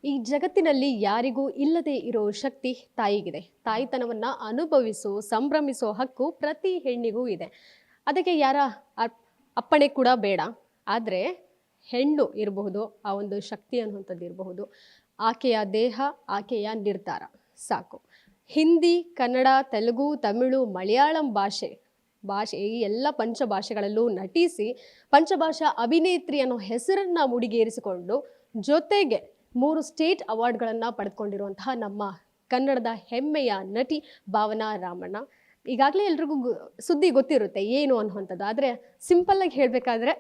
ಈ ಜಗತ್ತಿನಲ್ಲಿ ಯಾರಿಗೂ ಇಲ್ಲದೆ ಇರೋ ಶಕ್ತಿ ತಾಯಿಗಿದೆ. ತಾಯಿತನವನ್ನ ಅನುಭವಿಸೋ, ಸಂಭ್ರಮಿಸೋ ಹಕ್ಕು ಪ್ರತಿ ಹೆಣ್ಣಿಗೂ ಇದೆ. ಅದಕ್ಕೆ ಯಾರ ಅಪ್- ಅಪ್ಪಣೆ ಕೂಡ ಬೇಡ. ಆದರೆ ಹೆಣ್ಣು ಇರಬಹುದು, ಆ ಒಂದು ಶಕ್ತಿ ಅನ್ನುವಂಥದ್ದು ಇರಬಹುದು, ಆಕೆಯ ದೇಹ, ಆಕೆಯ ನಿರ್ಧಾರ ಸಾಕು. ಹಿಂದಿ, ಕನ್ನಡ, ತೆಲುಗು, ತಮಿಳು, ಮಲಯಾಳಂ ಭಾಷೆ ಈ ಎಲ್ಲ ಪಂಚಭಾಷೆಗಳಲ್ಲೂ ನಟಿಸಿ ಪಂಚಭಾಷಾ ಅಭಿನೇತ್ರಿ ಅನ್ನೋ ಹೆಸರನ್ನ ಮುಡಿಗೇರಿಸಿಕೊಂಡು ಜೊತೆಗೆ 3 ಸ್ಟೇಟ್ ಅವಾರ್ಡ್ಗಳನ್ನು ಪಡೆದುಕೊಂಡಿರುವಂತಹ ನಮ್ಮ ಕನ್ನಡದ ಹೆಮ್ಮೆಯ ನಟಿ ಭಾವನಾ ರಾಮಣ್ಣ. ಈಗಾಗಲೇ ಎಲ್ರಿಗೂ ಸುದ್ದಿ ಗೊತ್ತಿರುತ್ತೆ ಏನು ಅನ್ನುವಂಥದ್ದು. ಆದರೆ ಸಿಂಪಲ್ಲಾಗಿ ಹೇಳಬೇಕಾದ್ರೆ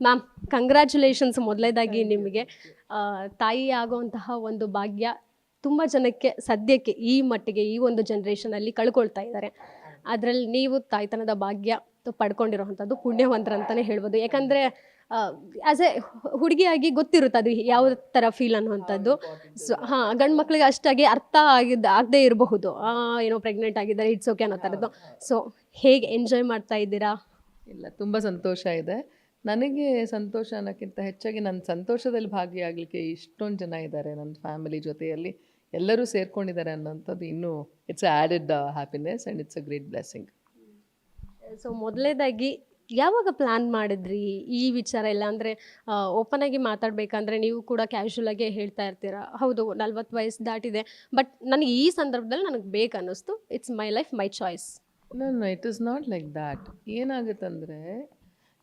ಮ್ಯಾಮ್, ಕಂಗ್ರ್ಯಾಚುಲೇಷನ್ಸ್ ಮೊದಲನೇದಾಗಿ ನಿಮಗೆ. ತಾಯಿ ಆಗುವಂತಹ ಒಂದು ಭಾಗ್ಯ ತುಂಬ ಜನಕ್ಕೆ ಸದ್ಯಕ್ಕೆ ಈ ಮಟ್ಟಿಗೆ ಈ ಒಂದು ಜನ್ರೇಷನಲ್ಲಿ ಕಳ್ಕೊಳ್ತಾ ಇದ್ದಾರೆ. ಅದರಲ್ಲಿ ನೀವು ತಾಯ್ತನದ ಭಾಗ್ಯ ಪಡ್ಕೊಂಡಿರೋವಂಥದ್ದು ಪುಣ್ಯವಂತರಂತಲೇ ಹೇಳ್ಬೋದು. ಯಾಕಂದರೆ ಆ್ಯಸ್ ಎ ಹುಡುಗಿಯಾಗಿ ಗೊತ್ತಿರುತ್ತೆ ಅದು ಯಾವ ಥರ ಫೀಲ್ ಅನ್ನುವಂಥದ್ದು. ಸೊ ಹಾಂ, ಗಂಡು ಮಕ್ಳಿಗೆ ಅಷ್ಟಾಗಿ ಅರ್ಥ ಆಗದೇ ಇರಬಹುದು, ಏನೋ ಪ್ರೆಗ್ನೆಂಟ್ ಆಗಿದ್ದಾರೆ, ಇಟ್ಸ್ ಓಕೆ ಅನ್ನೋ ಥರದ್ದು. ಸೊ ಹೇಗೆ ಎಂಜಾಯ್ ಮಾಡ್ತಾ ಇದ್ದೀರಾ? ಇಲ್ಲ, ತುಂಬ ಸಂತೋಷ ಇದೆ. ನನಗೆ ಸಂತೋಷ ಅನ್ನೋಕ್ಕಿಂತ ಹೆಚ್ಚಾಗಿ ನನ್ನ ಸಂತೋಷದಲ್ಲಿ ಭಾಗಿಯಾಗಲಿಕ್ಕೆ ಇಷ್ಟೊಂದು ಜನ ಇದ್ದಾರೆ ನನ್ನ ಫ್ಯಾಮಿಲಿ ಜೊತೆಯಲ್ಲಿ, ಎಲ್ಲರೂ ಸೇರ್ಕೊಂಡಿದ್ದಾರೆ ಅನ್ನೋಂಥದ್ದು ಇನ್ನೂ it's added happiness and it's a great blessing. So ಮೊದಲನೇದಾಗಿ ಯಾವಾಗ ಪ್ಲ್ಯಾನ್ ಮಾಡಿದ್ರಿ ಈ ವಿಚಾರ ಎಲ್ಲ? ಅಂದರೆ ಓಪನ್ ಆಗಿ ಮಾತಾಡಬೇಕಂದ್ರೆ ನೀವು ಕೂಡ ಕ್ಯಾಶುವಲ್ ಆಗಿ ಹೇಳ್ತಾ ಇರ್ತೀರಾ, ಹೌದು 40 ವಯಸ್ಸು ದಾಟಿದೆ, ಬಟ್ ನನಗೆ ಈ ಸಂದರ್ಭದಲ್ಲಿ ನನಗೆ ಬೇಕು ಅನ್ನಿಸ್ತು, it's my life, my choice. ನಾನು it is not like that. ಏನಾಗುತ್ತಂದರೆ,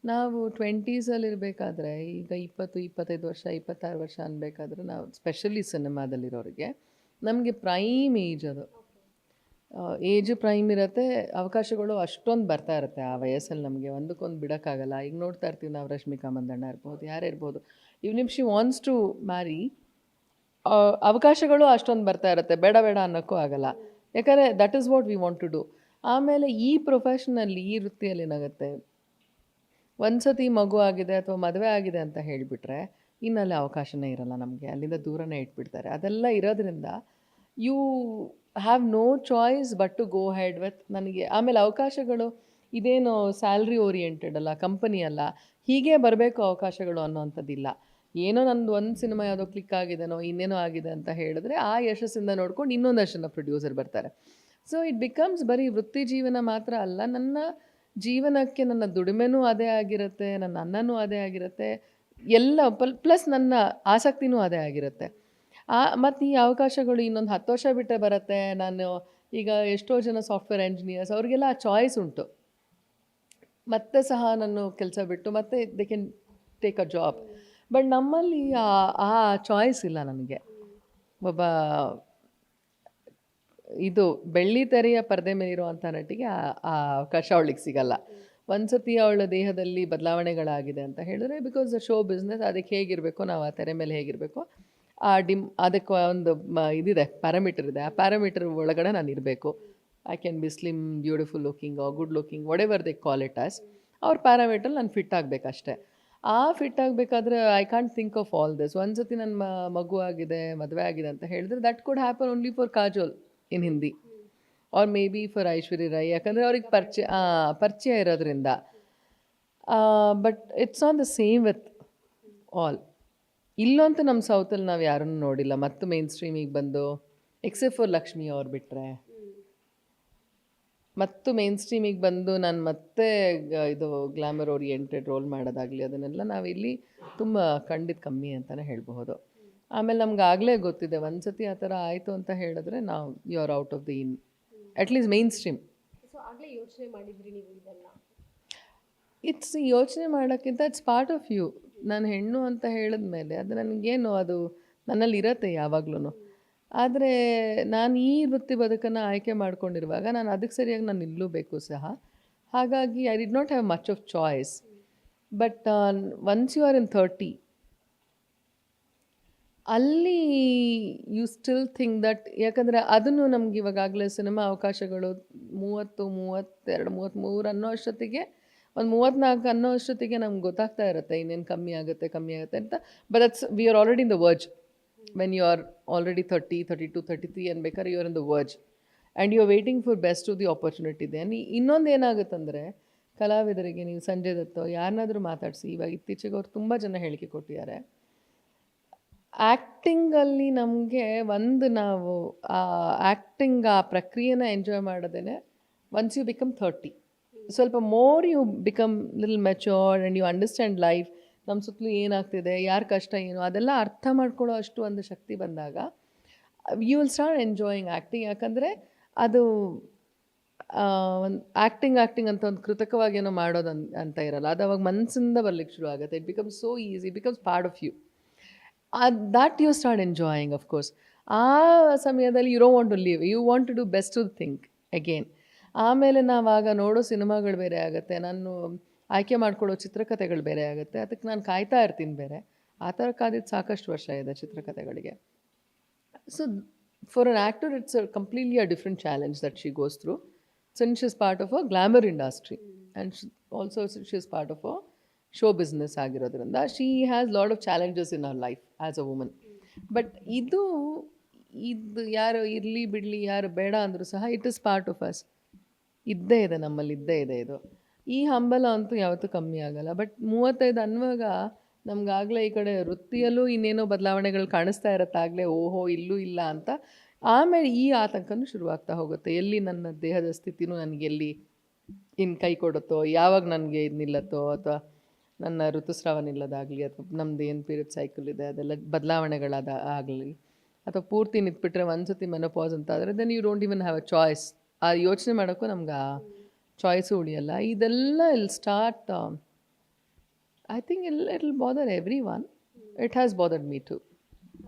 ನಾವು 20ಸಲ್ಲಿರಬೇಕಾದ್ರೆ, ಈಗ 20-25 ವರ್ಷ 26 ವರ್ಷ ಅನ್ಬೇಕಾದ್ರೆ, ನಾವು ಸ್ಪೆಷಲಿ ಸಿನಿಮಾದಲ್ಲಿರೋರಿಗೆ ನಮಗೆ ಪ್ರೈಮ್ ಏಜ್ ಅದು. ಏಜು ಪ್ರೈಮ್ ಇರುತ್ತೆ, ಅವಕಾಶಗಳು ಅಷ್ಟೊಂದು ಬರ್ತಾ ಇರುತ್ತೆ ಆ ವಯಸ್ಸಲ್ಲಿ. ನಮಗೆ ಒಂದಕ್ಕೊಂದು ಬಿಡೋಕ್ಕಾಗಲ್ಲ. ಈಗ ನೋಡ್ತಾ ಇರ್ತೀವಿ ನಾವು, ರಶ್ಮಿಕಾ ಮಂದಣ್ಣ ಇರ್ಬೋದು, ಯಾರೇ ಇರ್ಬೋದು, ಇವ್ನು if she wants to marry, ಅವಕಾಶಗಳು ಅಷ್ಟೊಂದು ಬರ್ತಾ ಇರುತ್ತೆ, ಬೇಡ ಬೇಡ ಅನ್ನೋಕ್ಕೂ ಆಗಲ್ಲ. ಯಾಕಂದರೆ that is what we want to do. ಆಮೇಲೆ ಈ ಪ್ರೊಫೆಷನಲ್ಲಿ, ಈ ವೃತ್ತಿಯಲ್ಲಿ ಏನಾಗುತ್ತೆ, ಒಂದು ಸತಿ ಮಗು ಆಗಿದೆ ಅಥವಾ ಮದುವೆ ಆಗಿದೆ ಅಂತ ಹೇಳಿಬಿಟ್ರೆ ಇನ್ನಲ್ಲಿ ಅವಕಾಶನೇ ಇರಲ್ಲ ನಮಗೆ, ಅಲ್ಲಿಂದ ದೂರನೇ ಇಟ್ಬಿಡ್ತಾರೆ. ಅದೆಲ್ಲ ಇರೋದ್ರಿಂದ you have no choice but to go head with. ನನಗೆ ಆಮೇಲೆ ಅವಕಾಶಗಳು ಇದೇನು ಸ್ಯಾಲ್ರಿ ಓರಿಯೆಂಟೆಡ್ ಅಲ್ಲ, ಕಂಪನಿ ಅಲ್ಲ, ಹೀಗೆ ಬರಬೇಕು ಅವಕಾಶಗಳು ಅನ್ನೋವಂಥದ್ದಿಲ್ಲ. ಏನೋ ನಂದು ಒಂದು ಸಿನಿಮಾ ಯಾವುದೋ ಕ್ಲಿಕ್ ಆಗಿದೆನೋ ಇನ್ನೇನೋ ಆಗಿದೆ ಅಂತ ಹೇಳಿದ್ರೆ ಆ ಯಶಸ್ಸಿಂದ ನೋಡ್ಕೊಂಡು ಇನ್ನೊಂದಷ್ಟು ಜನ ಪ್ರೊಡ್ಯೂಸರ್ ಬರ್ತಾರೆ. ಸೊ ಇಟ್ ಬಿಕಮ್ಸ್ ಬರೀ ವೃತ್ತಿ ಜೀವನ ಮಾತ್ರ ಅಲ್ಲ, ನನ್ನ ಜೀವನಕ್ಕೆ ನನ್ನ ದುಡಿಮೆನೂ ಅದೇ ಆಗಿರುತ್ತೆ, ನನ್ನ ಅನ್ನನೂ ಅದೇ ಆಗಿರುತ್ತೆ, ಎಲ್ಲ ಪ್ಲಸ್ ನನ್ನ ಆಸಕ್ತಿನೂ ಅದೇ ಆಗಿರುತ್ತೆ. ಮತ್ತು ಈ ಅವಕಾಶಗಳು ಇನ್ನೊಂದು 10 ವರ್ಷ ಬಿಟ್ಟರೆ ಬರುತ್ತೆ. ನಾನು ಈಗ ಎಷ್ಟೋ ಜನ ಸಾಫ್ಟ್ವೇರ್ ಎಂಜಿನಿಯರ್ಸ್, ಅವ್ರಿಗೆಲ್ಲ ಆ ಚಾಯ್ಸ್ ಉಂಟು, ಮತ್ತೆ ಸಹ ನಾನು ಕೆಲಸ ಬಿಟ್ಟು ಮತ್ತೆ they can take a job. But ನಮ್ಮಲ್ಲಿ ಆ ಚಾಯ್ಸ್ ಇಲ್ಲ ನನಗೆ. ಒಬ್ಬ ಇದು ಬೆಳ್ಳಿ ತೆರೆಯ ಪರದೆ ಮೇಲಿರುವಂಥ ನಟಿಗೆ ಆ ಅವಕಾಶ ಅವಳಿಗೆ ಸಿಗಲ್ಲ. ಒಂದು ಸತಿ ಅವಳ ದೇಹದಲ್ಲಿ ಬದಲಾವಣೆಗಳಾಗಿದೆ ಅಂತ ಹೇಳಿದ್ರೆ, ಬಿಕಾಸ್ ಶೋ ಬಿಸ್ನೆಸ್, ಅದಕ್ಕೆ ಹೇಗಿರಬೇಕು, ನಾವು ಆ ತೆರೆ ಮೇಲೆ ಹೇಗಿರಬೇಕು, ಅದಕ್ಕೆ ಒಂದು ಇದಿದೆ, ಪ್ಯಾರಾಮೀಟರ್ ಇದೆ. ಆ ಪ್ಯಾರಾಮೀಟರ್ ಒಳಗಡೆ ನಾನು ಇರಬೇಕು. I can be slim, beautiful looking, good looking, whatever they call it as. ಅವ್ರ ಪ್ಯಾರಾಮೀಟರ್ ನಾನು ಫಿಟ್ ಆಗಬೇಕಷ್ಟೇ. ಆ ಫಿಟ್ ಆಗಬೇಕಾದ್ರೆ I can't think of all this. ಒಂದು ಸತಿ ನನ್ನ ಮಗು ಆಗಿದೆ, ಮದುವೆ ಆಗಿದೆ ಅಂತ ಹೇಳಿದ್ರೆ that could happen only for Kajol in Hindi, or maybe for Aishwarya Rai, ಯಾಕಂದರೆ ಅವ್ರಿಗೆ ಪರಿಚಯ ಇರೋದ್ರಿಂದ. But it's on the same with all. ಇಲ್ಲಂತೂ ನಮ್ಮ ಸೌತಲ್ಲಿ ನಾವು ಯಾರನ್ನು ನೋಡಿಲ್ಲ ಮತ್ತು ಮೇನ್ ಸ್ಟ್ರೀಮಿಗೆ ಬಂದು, ಎಕ್ಸೆಪ್ಟ್ ಫಾರ್ ಲಕ್ಷ್ಮಿ ಅವ್ರು ಬಿಟ್ಟರೆ, ಮತ್ತು ಮೇನ್ ಸ್ಟ್ರೀಮಿಗೆ ಬಂದು ನಾನು ಮತ್ತೆ ಇದು ಗ್ಲಾಮರ್ ಓರಿಯೆಂಟೆಡ್ ರೋಲ್ ಮಾಡೋದಾಗಲಿ, ಅದನ್ನೆಲ್ಲ ನಾವಿಲ್ಲಿ ತುಂಬ ಖಂಡಿತ ಕಮ್ಮಿ ಅಂತಲೇ ಹೇಳಬಹುದು. ಆಮೇಲೆ ನಮ್ಗೆ ಆಗಲೇ ಗೊತ್ತಿದೆ, ಒಂದು ಸತಿ ಆ ಥರ ಆಯಿತು ಅಂತ ಹೇಳಿದ್ರೆ ನಾವು you are out of the at least mainstream. So ಆಗಲೇ ಯೋಚನೆ ಮಾಡಿದ್ರಿ ನೀವು ಇದೆಲ್ಲ? ಇಟ್ಸ್ ಯೋಚನೆ ಮಾಡೋಕ್ಕಿಂತ ಇಟ್ಸ್ ಪಾರ್ಟ್ ಆಫ್ ಯು. ನಾನು ಹೆಣ್ಣು ಅಂತ ಹೇಳಿದ್ಮೇಲೆ ಅದು ನನಗೇನು, ಅದು ನನ್ನಲ್ಲಿ ಇರತ್ತೆ ಯಾವಾಗ್ಲೂ. ಆದರೆ ನಾನು ಈ ವೃತ್ತಿ ಬದುಕನ್ನು ಆಯ್ಕೆ ಮಾಡ್ಕೊಂಡಿರುವಾಗ ನಾನು ಅದಕ್ಕೆ ಸರಿಯಾಗಿ ನಾನು ನಿಲ್ಲಬೇಕು ಸಹ. ಹಾಗಾಗಿ I did not have much of choice. But once you are in 30, ಅಲ್ಲಿ ಯು ಸ್ಟಿಲ್ ಥಿಂಕ್ ದಟ್, ಯಾಕಂದರೆ ಅದನ್ನು ನಮ್ಗೆ ಇವಾಗಲೇ ಸಿನಿಮಾ ಅವಕಾಶಗಳು 30, 32, 33 ಅನ್ನೋ ಅಷ್ಟೊತ್ತಿಗೆ, ಒಂದು 34 ಅನ್ನೋ ಅಷ್ಟೊತ್ತಿಗೆ ನಮ್ಗೆ ಗೊತ್ತಾಗ್ತಾ ಇರುತ್ತೆ ಇನ್ನೇನು ಕಮ್ಮಿ ಆಗುತ್ತೆ ಅಂತ. But that's we are already in the verge. When you are already 30, 32, 33 ಅನ್ಬೇಕಾದ್ರೆ you are in the verge and you are waiting for best to the opportunity ಇದೆ. ಇನ್ನೊಂದು ಏನಾಗುತ್ತಂದರೆ, ಕಲಾವಿದರಿಗೆ ನೀವು ಸಂಜಯ್ ದತ್ತೋ ಯಾರನ್ನಾದರೂ ಮಾತಾಡಿಸಿ, ಇವಾಗ ಇತ್ತೀಚೆಗೆ ಅವ್ರು ತುಂಬ ಜನ ಹೇಳಿಕೆ ಕೊಟ್ಟಿದ್ದಾರೆ, ಆ್ಯಕ್ಟಿಂಗಲ್ಲಿ ನಮಗೆ ಒಂದು ನಾವು ಆ ಆ್ಯಕ್ಟಿಂಗ್ ಆ ಪ್ರಕ್ರಿಯೆನ ಎಂಜಾಯ್ ಮಾಡೋದೇ ಒನ್ಸ್ ಯು ಬಿಕಮ್ 30 ಸ್ವಲ್ಪ ಮೋರ್ ಯು ಬಿಕಮ್ ಲಿಲ್ matured and you understand life. ನಮ್ಮ ಸುತ್ತಲೂ ಏನಾಗ್ತಿದೆ, ಯಾರ ಕಷ್ಟ ಏನು, ಅದೆಲ್ಲ ಅರ್ಥ ಮಾಡ್ಕೊಳ್ಳೋ ಅಷ್ಟು ಒಂದು ಶಕ್ತಿ ಬಂದಾಗ you will start enjoying acting. ಯಾಕಂದರೆ ಅದು ಒಂದು ಆ್ಯಕ್ಟಿಂಗ್ ಅಂತ ಒಂದು ಕೃತಕವಾಗಿ ಏನೋ ಮಾಡೋದು ಅಂತ ಇರಲ್ಲ. ಅದು ಅವಾಗ ಮನಸ್ಸಿಂದ ಬರ್ಲಿಕ್ಕೆ ಶುರು ಆಗುತ್ತೆ. It becomes so easy, it becomes part of you. That you start enjoying of course. ಆ ಸಮಯದಲ್ಲಿ you don't want to leave, you want to do best to think again. ಆಮೇಲೆ ನಾವಾಗ ನೋಡೋ ಸಿನಿಮಾಗಳು ಬೇರೆ ಆಗುತ್ತೆ, ನಾನು ಆಯ್ಕೆ ಮಾಡ್ಕೊಳ್ಳೋ ಚಿತ್ರಕಥೆಗಳು ಬೇರೆ ಆಗುತ್ತೆ, ಅದಕ್ಕೆ ನಾನು ಕಾಯ್ತಾ ಇರ್ತೀನಿ ಬೇರೆ. ಆ ಥರ ಕಾದಿದ್ದು ಸಾಕಷ್ಟು ವರ್ಷ ಇದೆ ಚಿತ್ರಕಥೆಗಳಿಗೆ. So for an actor it's completely a different challenge that she goes through. Since she is part of a glamour industry and also she is part of a show business ಆಗಿರೋದ್ರಿಂದ she has lot of challenges in our life as a woman. But ಇದು ಯಾರು ಇರಲಿ ಬಿಡಲಿ, ಯಾರು ಬೇಡ ಅಂದರೂ ಸಹ it is part of us. ಇದ್ದೇ ಇದೆ, ನಮ್ಮಲ್ಲಿ ಇದ್ದೇ ಇದೆ ಇದು. ಈ ಹಂಬಲ ಅಂತೂ ಯಾವತ್ತೂ ಕಮ್ಮಿ ಆಗಲ್ಲ. ಬಟ್ 35 ಅನ್ನುವಾಗ ನಮಗಾಗಲೇ ಈ ಕಡೆ ವೃತ್ತಿಯಲ್ಲೂ ಇನ್ನೇನೋ ಬದಲಾವಣೆಗಳು ಕಾಣಿಸ್ತಾ ಇರತ್ತಾಗಲೇ, ಓಹೋ ಇಲ್ಲೂ ಇಲ್ಲ ಅಂತ. ಆಮೇಲೆ ಈ ಆತಂಕನೂ ಶುರುವಾಗ್ತಾ ಹೋಗುತ್ತೆ. ಎಲ್ಲಿ ನನ್ನ ದೇಹದ ಸ್ಥಿತಿನೂ ನನಗೆಲ್ಲಿ ಇನ್ನು ಕೈ ಕೊಡುತ್ತೋ, ಯಾವಾಗ ನನಗೆ ಇದು ನಿಲ್ಲತ್ತೋ, ಅಥವಾ ನನ್ನ ಋತುಸ್ರಾವ ನಿಲ್ಲೋದಾಗಲಿ, ಅಥವಾ ನಮ್ಮದು ಏನು ಪೀರಿಯಡ್ ಸೈಕಲ್ ಇದೆ ಅದೆಲ್ಲ ಆಗಲಿ, ಅಥವಾ ಪೂರ್ತಿ ನಿಂತ್ಬಿಟ್ರೆ ಒಂದ್ಸತಿ ಮೆನೋಪಾಸ್ ಅಂತ ಆದರೆ then you don't even have a choice. ಆ ಯೋಚನೆ ಮಾಡೋಕ್ಕೂ ನಮ್ಗೆ ಆ ಚಾಯ್ಸು ಉಳಿಯಲ್ಲ. ಇದೆಲ್ಲ will start I think it will bother everyone. It has bothered me to.